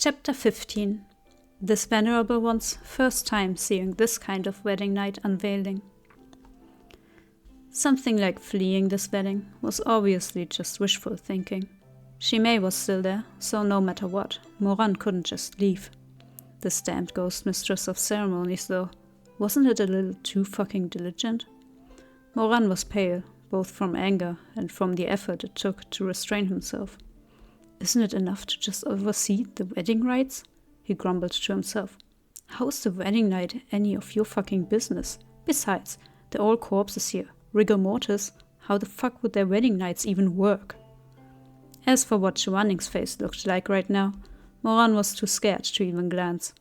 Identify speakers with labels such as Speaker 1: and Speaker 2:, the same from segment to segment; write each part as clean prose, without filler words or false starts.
Speaker 1: Chapter 15. This venerable one's first time seeing this kind of wedding night unveiling. Something like fleeing this wedding was obviously just wishful thinking. Shimei was still there, so no matter what, Moran couldn't just leave. This damned ghost mistress of ceremonies, though, wasn't it a little too fucking diligent? Moran was pale, both from anger and from the effort it took to restrain himself. Isn't it enough to just oversee the wedding rites? He grumbled to himself. How is the wedding night any of your fucking business? Besides, they're all corpses here. Rigor mortis. How the fuck would their wedding nights even work? As for what Chuaning's face looked like right now, Moran was too scared to even glance.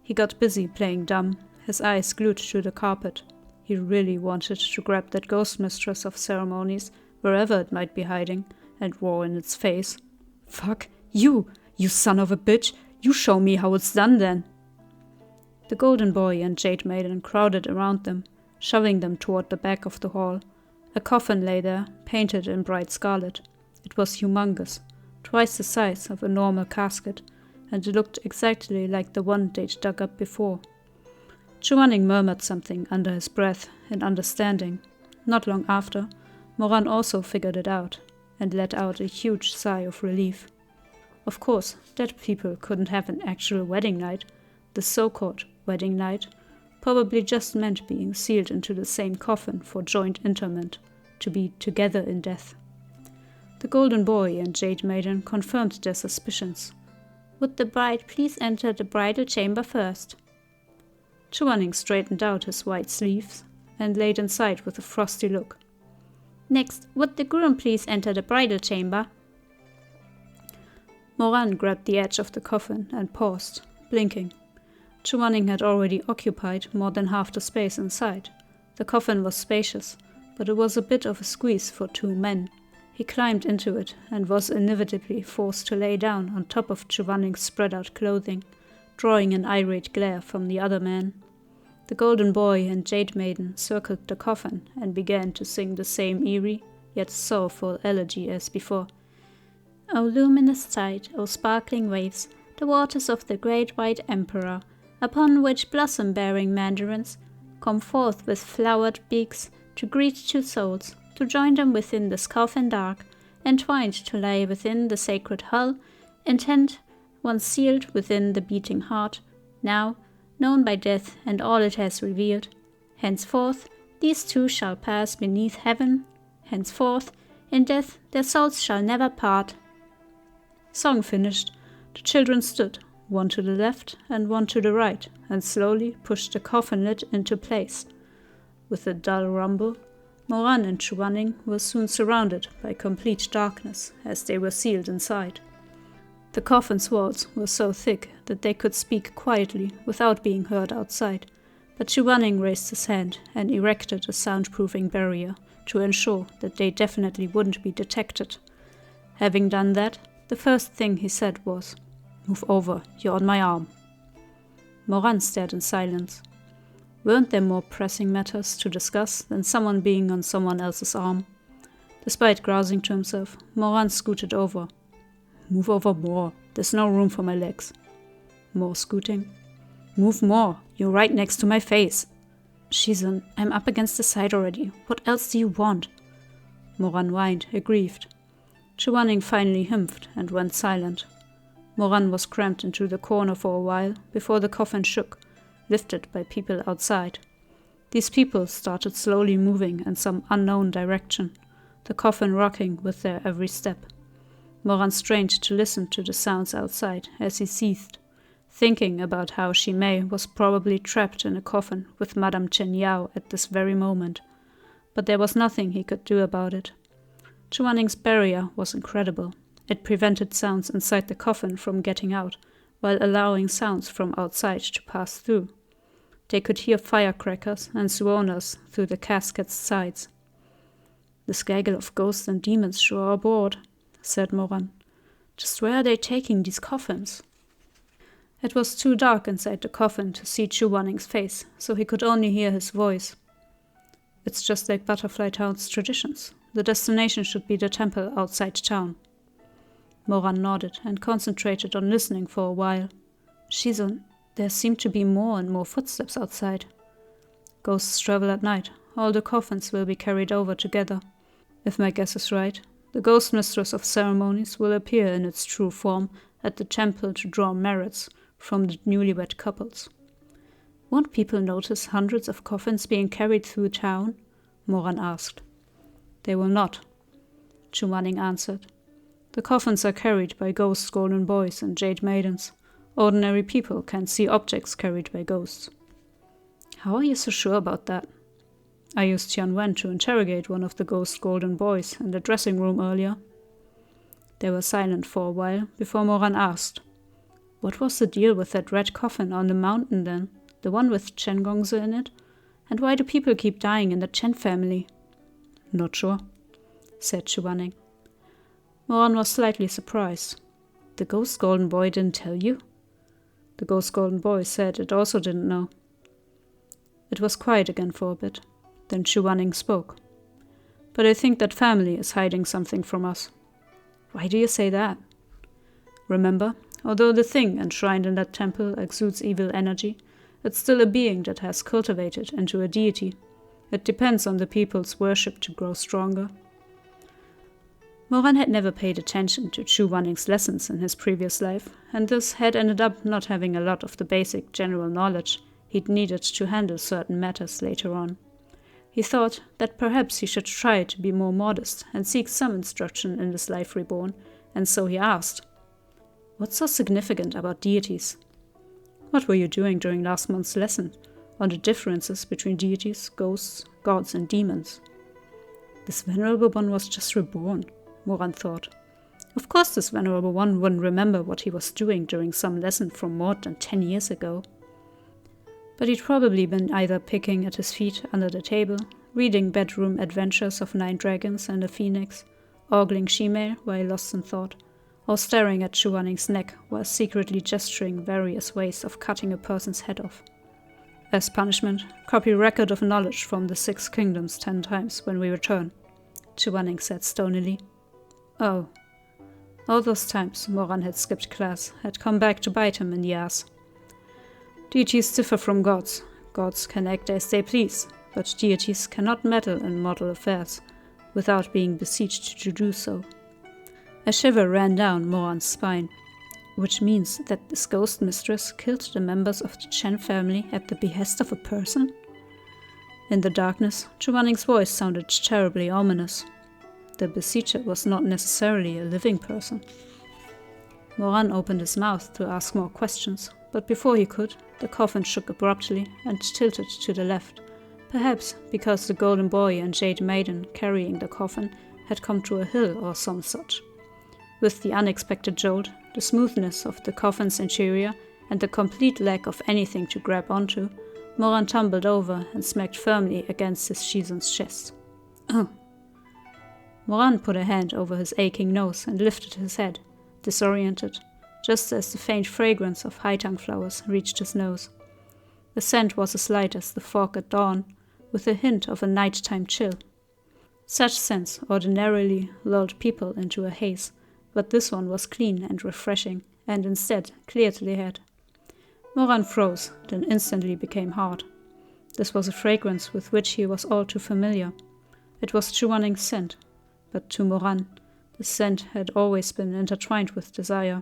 Speaker 1: He got busy playing dumb, his eyes glued to the carpet. He really wanted to grab that ghost mistress of ceremonies, wherever it might be hiding, and roar in its face. Fuck, you son of a bitch, you show me how it's done then. The golden boy and jade maiden crowded around them, shoving them toward the back of the hall. A coffin lay there, painted in bright scarlet. It was humongous, twice the size of a normal casket, and it looked exactly like the one they'd dug up before. Chuaning murmured something under his breath in understanding. Not long after, Moran also figured it out, and let out a huge sigh of relief. Of course, dead people couldn't have an actual wedding night. The so-called wedding night probably just meant being sealed into the same coffin for joint interment, to be together in death. The golden boy and jade maiden confirmed their suspicions. Would the bride please enter the bridal chamber first? Chuaning straightened out his white sleeves and laid inside with a frosty look. Next, would the groom please enter the bridal chamber? Moran grabbed the edge of the coffin and paused, blinking. Chuaning had already occupied more than half the space inside. The coffin was spacious, but it was a bit of a squeeze for two men. He climbed into it and was inevitably forced to lay down on top of Chuaning's spread-out clothing, drawing an irate glare from the other man. The golden boy and jade maiden circled the coffin and began to sing the same eerie, yet sorrowful elegy as before. O luminous tide, O sparkling waves, the waters of the great white emperor, upon which blossom-bearing mandarins come forth with flowered beaks to greet two souls, to join them within this coffin dark, entwined to lie within the sacred hull, intent, once sealed within the beating heart, now known by death and all it has revealed. Henceforth, these two shall pass beneath heaven. Henceforth, in death their souls shall never part. Song finished, the children stood, one to the left and one to the right, and slowly pushed the coffin lid into place. With a dull rumble, Moran and Chuaning were soon surrounded by complete darkness as they were sealed inside. The coffin's walls were so thick that they could speak quietly without being heard outside, but Chuaning raised his hand and erected a soundproofing barrier to ensure that they definitely wouldn't be detected. Having done that, the first thing he said was, "Move over, you're on my arm." Moran stared in silence. Weren't there more pressing matters to discuss than someone being on someone else's arm? Despite grousing to himself, Moran scooted over. "Move over more, there's no room for my legs." More scooting. "Move more, you're right next to my face." "Shizun, I'm up against the side already, what else do you want?" Moran whined, aggrieved. Chuaning finally humphed and went silent. Moran was cramped into the corner for a while before the coffin shook, lifted by people outside. These people started slowly moving in some unknown direction, the coffin rocking with their every step. Moran strained to listen to the sounds outside as he seethed, thinking about how Shimei was probably trapped in a coffin with Madame Chen Yao at this very moment. But there was nothing he could do about it. Chuaning's barrier was incredible. It prevented sounds inside the coffin from getting out, while allowing sounds from outside to pass through. They could hear firecrackers and suonas through the casket's sides. "This gaggle of ghosts and demons sure are bored," said Moran. "Just where are they taking these coffins?" It was too dark inside the coffin to see Chuaning's face, so he could only hear his voice. "It's just like Butterfly Town's traditions. The destination should be the temple outside town." Moran nodded and concentrated on listening for a while. Shizun, there seem to be more and more footsteps outside. Ghosts travel at night. All the coffins will be carried over together. If my guess is right, the Ghost Mistress of Ceremonies will appear in its true form at the temple to draw merits from the newlywed couples. Won't people notice hundreds of coffins being carried through town? Moran asked. They will not, Chumaning answered. The coffins are carried by ghost golden boys and jade maidens. Ordinary people can see objects carried by ghosts. How are you so sure about that? I used Tianwen to interrogate one of the ghost golden boys in the dressing room earlier. They were silent for a while before Moran asked, What was the deal with that red coffin on the mountain then? The one with Chen Gongzi in it? And why do people keep dying in the Chen family? Not sure, said Chuaning. Moran was slightly surprised. The ghost golden boy didn't tell you? The ghost golden boy said it also didn't know. It was quiet again for a bit. Then Chuaning spoke. But I think that family is hiding something from us. Why do you say that? Remember, although the thing enshrined in that temple exudes evil energy, it's still a being that has cultivated into a deity. It depends on the people's worship to grow stronger. Moran had never paid attention to Chu Wanning's lessons in his previous life, and thus had ended up not having a lot of the basic general knowledge he'd needed to handle certain matters later on. He thought that perhaps he should try to be more modest and seek some instruction in this life reborn, and so he asked, What's so significant about deities? What were you doing during last month's lesson on the differences between deities, ghosts, gods, and demons? This venerable one was just reborn, Moran thought. Of course this venerable one wouldn't remember what he was doing during some lesson from more than 10 years ago. But he'd probably been either picking at his feet under the table, reading Bedroom Adventures of 9 Dragons and a Phoenix, ogling Shemale while lost in thought, or staring at Chuaning's neck while secretly gesturing various ways of cutting a person's head off. As punishment, copy record of knowledge from the 6 kingdoms 10 times when we return, Chuaning said stonily. Oh. All those times Moran had skipped class had come back to bite him in the ass. Deities differ from gods. Gods can act as they please, but deities cannot meddle in mortal affairs without being beseeched to do so. A shiver ran down Moran's spine, which means that this ghost mistress killed the members of the Chen family at the behest of a person? In the darkness, Chuaning's voice sounded terribly ominous. The beseecher was not necessarily a living person. Moran opened his mouth to ask more questions, but before he could, the coffin shook abruptly and tilted to the left, perhaps because the golden boy and jade maiden carrying the coffin had come to a hill or some such. With the unexpected jolt, the smoothness of the coffin's interior, and the complete lack of anything to grab onto, Moran tumbled over and smacked firmly against his shizun's chest. Oh! Moran put a hand over his aching nose and lifted his head, disoriented, just as the faint fragrance of haitang flowers reached his nose. The scent was as light as the fog at dawn, with a hint of a nighttime chill. Such scents ordinarily lulled people into a haze, but this one was clean and refreshing, and instead cleared the head. Moran froze, then instantly became hard. This was a fragrance with which he was all too familiar. It was Chuaning's scent, but to Moran, the scent had always been intertwined with desire.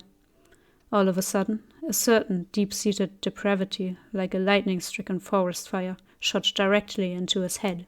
Speaker 1: All of a sudden, a certain deep-seated depravity, like a lightning-stricken forest fire, shot directly into his head.